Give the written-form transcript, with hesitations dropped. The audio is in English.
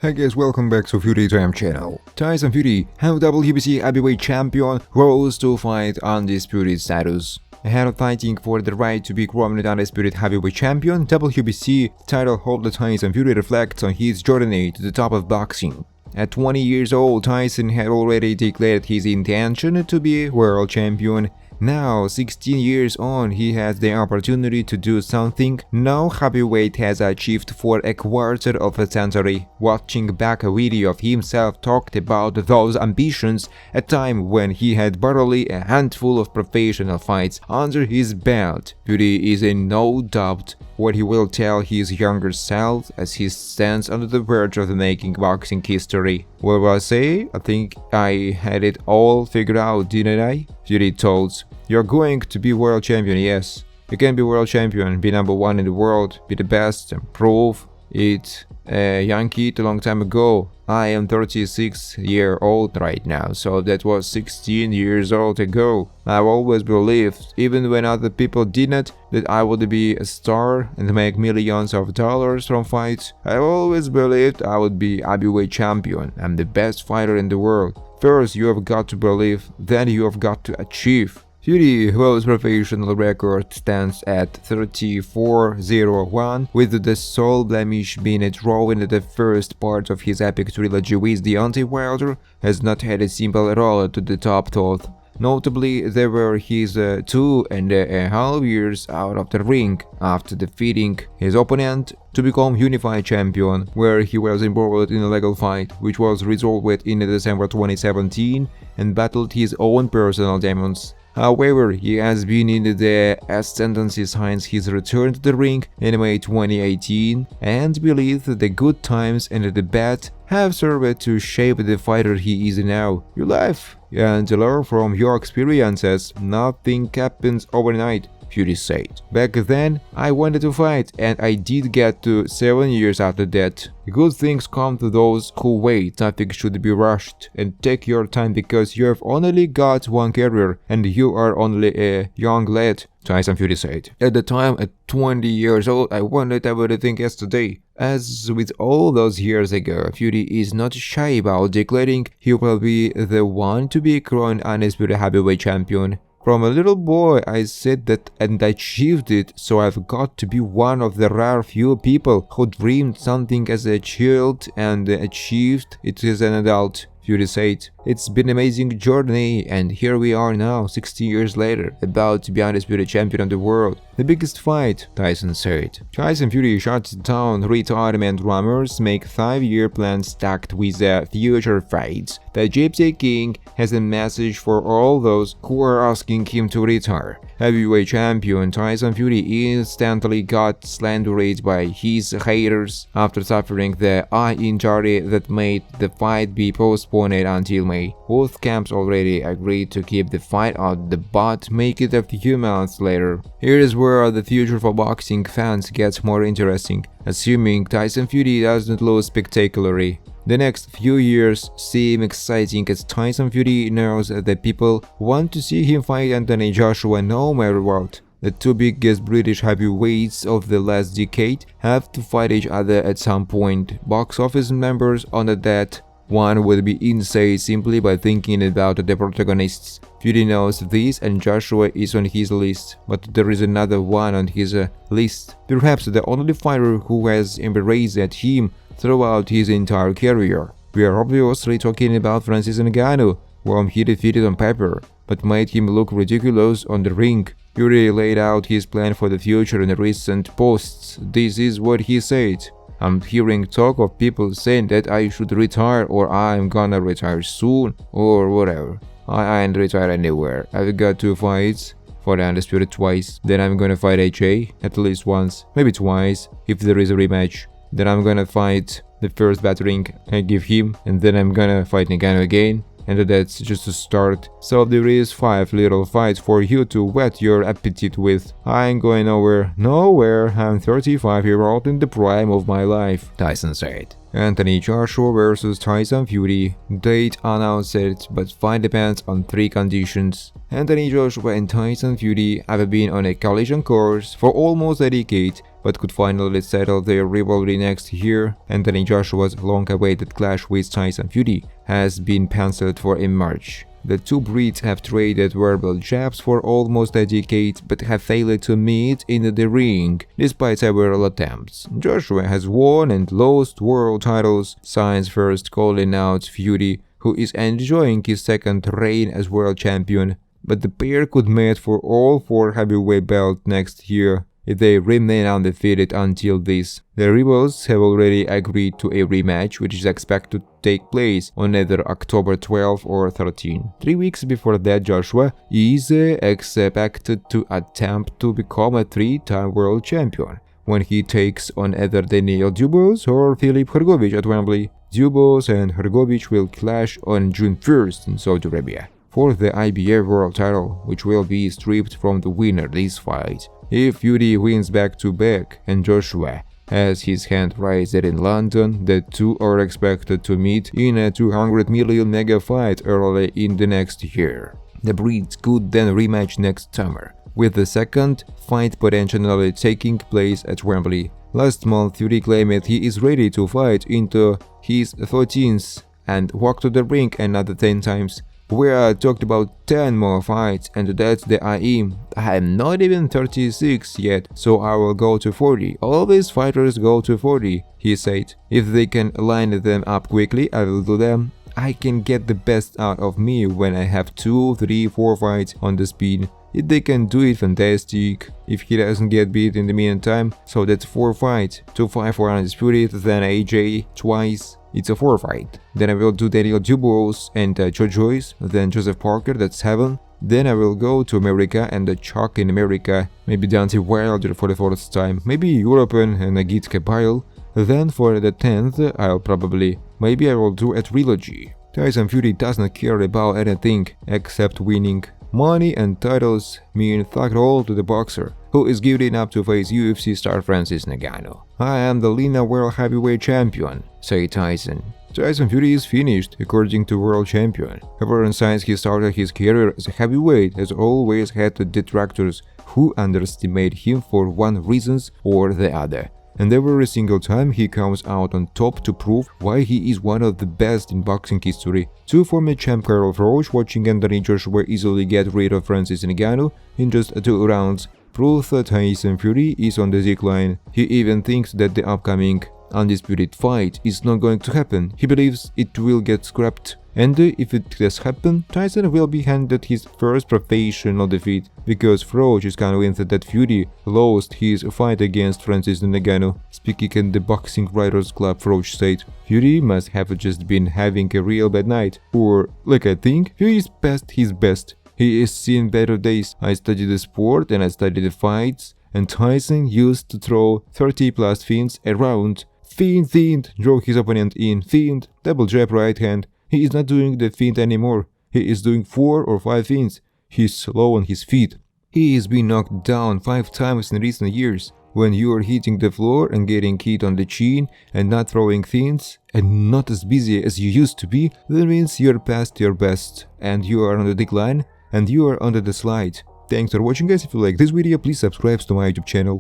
Hey guys, welcome back to Fury Time channel. Tyson Fury, WBC heavyweight champion, rose to fight undisputed status. Ahead of fighting for the right to be crowned undisputed heavyweight champion, WBC title holder Tyson Fury reflects on his journey to the top of boxing. At 20 years old, Tyson had already declared his intention to be world champion. Now, 16 years on, he has the opportunity to do something no heavyweight has achieved for a quarter of a century. Watching back a video of himself talked about those ambitions, a time when he had barely a handful of professional fights under his belt. Fury is in no doubt what he will tell his younger self as he stands on the verge of making boxing history. What will I say? I think I had it all figured out, didn't I? Fury told, "You're going to be world champion, yes. You can be world champion, be number one in the world, be the best and prove it. A young kid a long time ago. I am 36-year-old right now, so that was 16 years old ago. I've always believed, even when other people didn't, that I would be a star and make millions of dollars from fights. I've always believed I would be heavyweight champion. I'm the best fighter in the world. First you have got to believe, then you have got to achieve." Fury, whose professional record stands at 34-0-1, with the sole blemish being a draw in the first part of his epic trilogy with Deontay Wilder, has not had a simple road to the top thought. Notably, there were his 2.5 years out of the ring after defeating his opponent to become unified champion, where he was involved in a legal fight, which was resolved in December 2017 and battled his own personal demons. However, he has been in the ascendancy since his return to the ring in May 2018 and believes the good times and the bad have served to shape the fighter he is now. You laugh and learn from your experiences. Nothing happens overnight, Fury said. "Back then, I wanted to fight, and I did get to 7 years after that. Good things come to those who wait. Nothing should be rushed, and take your time because you have only got one career, and you are only a young lad," Tyson Fury said. "At the time, at 20 years old, I wanted everything yesterday." As with all those years ago, Fury is not shy about declaring he will be the one to be crowned undisputed heavyweight champion. "From a little boy, I said that and achieved it, so I've got to be one of the rare few people who dreamed something as a child and achieved it as an adult," Fury said. "It's been an amazing journey, and here we are now, 16 years later, about to be undisputed champion of the world. The biggest fight," Tyson said. Tyson Fury shuts down retirement rumors, make 5-year plans stacked with future fights. The Gypsy King has a message for all those who are asking him to retire. Heavyweight champion Tyson Fury instantly got slandered by his haters after suffering the eye injury that made the fight be postponed until May. Both camps already agreed to keep the fight out, but make it a few months later. Here is where the future for boxing fans gets more interesting, assuming Tyson Fury doesn't lose spectacularly. The next few years seem exciting as Tyson Fury knows that people want to see him fight Anthony Joshua no matter what. The two biggest British heavyweights of the last decade have to fight each other at some point. Box office members on that one would be insane simply by thinking about the protagonists. Fury knows this and Joshua is on his list, but there is another one on his list. Perhaps the only fighter who has embraced him throughout his entire career. We are obviously talking about Francis Ngannou, whom he defeated on paper, but made him look ridiculous on the ring. Fury laid out his plan for the future in recent posts. This is what he said. "I'm hearing talk of people saying that I should retire or I'm gonna retire soon or whatever. I ain't retired anywhere. I've got 2 fights for the undisputed twice. Then I'm gonna fight AJ at least once, maybe twice if there is a rematch. Then I'm gonna fight the first battering I give him, and then I'm gonna fight Ngannou again, and that's just a start. So there is 5 little fights for you to whet your appetite with. I ain't going nowhere. I'm 35-year-old in the prime of my life," Tyson said. Anthony Joshua vs Tyson Fury. Date announced, but fight depends on 3 conditions. Anthony Joshua and Tyson Fury have been on a collision course for almost a decade, but could finally settle their rivalry next year. Anthony Joshua's long-awaited clash with Tyson Fury has been penciled for in March. The two breeds have traded verbal jabs for almost a decade but have failed to meet in the ring, despite several attempts. Joshua has won and lost world titles, signs first calling out Fury, who is enjoying his second reign as world champion, but the pair could mate for all four heavyweight belts next year if they remain undefeated until this. The rivals have already agreed to a rematch, which is expected to take place on either October 12 or 13. 3 weeks before that, Joshua is expected to attempt to become a three-time world champion when he takes on either Daniel Dubois or Filip Hrgovic at Wembley. Dubois and Hrgovic will clash on June 1st in Saudi Arabia for the IBF world title, which will be stripped from the winner this fight. If Fury wins back-to-back and Joshua has his hand raised in London, the two are expected to meet in a 200 million mega fight early in the next year. The breeds could then rematch next summer, with the second fight potentially taking place at Wembley. Last month, Fury claimed he is ready to fight into his 13th and walk to the ring another 10 times. We talked about 10 more fights, and that's the aim. I am not even 36 yet, so I will go to 40. All these fighters go to 40, he said. If they can line them up quickly, I will do them. I can get the best out of me when I have 2, 3, 4 fights on the speed. If they can do it, fantastic. If he doesn't get beat in the meantime, so that's 4 fights. 2 5 for Undisputed, then AJ twice. It's a 4 fight. Then I will do Daniel Dubois and Joe Joyce, then Joseph Parker, that's 7. Then I will go to America and Chuck in America, maybe Deontay Wilder for the 4th time, maybe European and Agit Kabayel. Then for the 10th, maybe I will do a trilogy. Tyson Fury doesn't care about anything except winning. Money and titles mean fuck all to the boxer, who is gearing up to face UFC star Francis Ngannou. I am the Lina World Heavyweight Champion, said Tyson. Tyson Fury is finished, according to World Champion. Ever since he started his career as a heavyweight, has always had detractors who underestimate him for one reason or the other. And every single time he comes out on top to prove why he is one of the best in boxing history. To former champ Carl Froch watching Anthony Joshua easily get rid of Francis Ngannou in just 2 rounds proves that Tyson Fury is on the decline. He even thinks that the upcoming Undisputed fight is not going to happen. He believes it will get scrapped. And if it does happen, Tyson will be handed his first professional defeat, because Froch is convinced that Fury lost his fight against Francis Ngannou. Speaking in the Boxing Writers Club, Froch said, Fury must have just been having a real bad night, or, like I think, Fury is past his best. He is seen better days. I studied the sport and I studied the fights, and Tyson used to throw 30 plus feints around. Feint, draw his opponent in, feint, double jab right hand. He is not doing the feint anymore. He is doing 4 or 5 feints. He is slow on his feet. He has been knocked down 5 times in recent years. When you are hitting the floor and getting hit on the chin and not throwing feints and not as busy as you used to be, that means you are past your best and you are on the decline and you are under the slide. Thanks for watching guys. If you like this video, please subscribe to my YouTube channel.